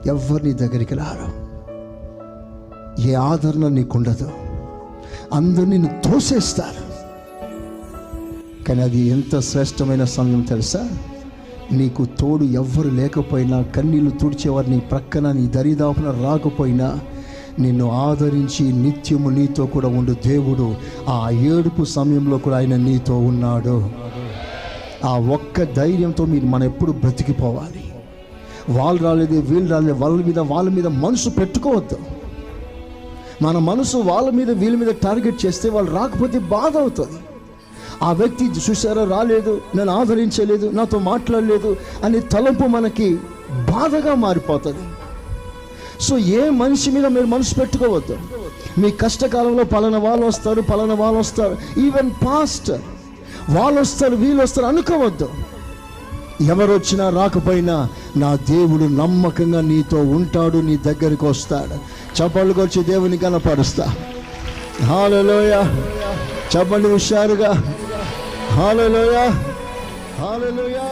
ఎవరు నీ దగ్గరికి రారు, ఏ ఆదరణ నీకుండదు, అందరూ నిన్ను తోసేస్తారు. కానీ అది ఎంత శ్రేష్టమైన సమయం తెలుసా? నీకు తోడు ఎవ్వరు లేకపోయినా, కన్నీళ్లు తుడిచేవారు నీ ప్రక్కన, నీ దరిదాపున రాకపోయినా, నిన్ను ఆదరించి నిత్యము నీతో కూడా ఉండు దేవుడు ఆ ఏడుపు సమయంలో కూడా ఆయన నీతో ఉన్నాడు. ఆ ఒక్క ధైర్యంతో మనం ఎప్పుడు బ్రతికిపోవాలి. వాళ్ళు రాలేదు, వీళ్ళు రాలేదు, వాళ్ళ మీద మనసు పెట్టుకోవద్దు. మన మనసు వాళ్ళ మీద వీళ్ళ మీద టార్గెట్ చేస్తే వాళ్ళు రాకపోతే బాధ అవుతుంది. ఆ వ్యక్తి చూసారా, రాలేదు, నన్ను ఆదరించలేదు, నాతో మాట్లాడలేదు అనే తలంపు మనకి బాధగా మారిపోతుంది. సో ఏ మనిషి మీద మీరు మనసు పెట్టుకోవద్దు. మీ కష్టకాలంలో పలానా వాళ్ళు వస్తారు, ఈవెన్ పాస్టర్ వాళ్ళు వస్తారు, వీళ్ళు వస్తారు అనుకోవద్దు. ఎవరు వచ్చినా రాకపోయినా నా దేవుడు నమ్మకంగా నీతో ఉంటాడు, నీ దగ్గరికి వస్తాడు. చప్పళ్ళకి వచ్చి దేవుని కనపరుస్తా. హల్లెలూయా, చెప్పండి హుషారుగా, హల్లెలూయా, హల్లెలూయా.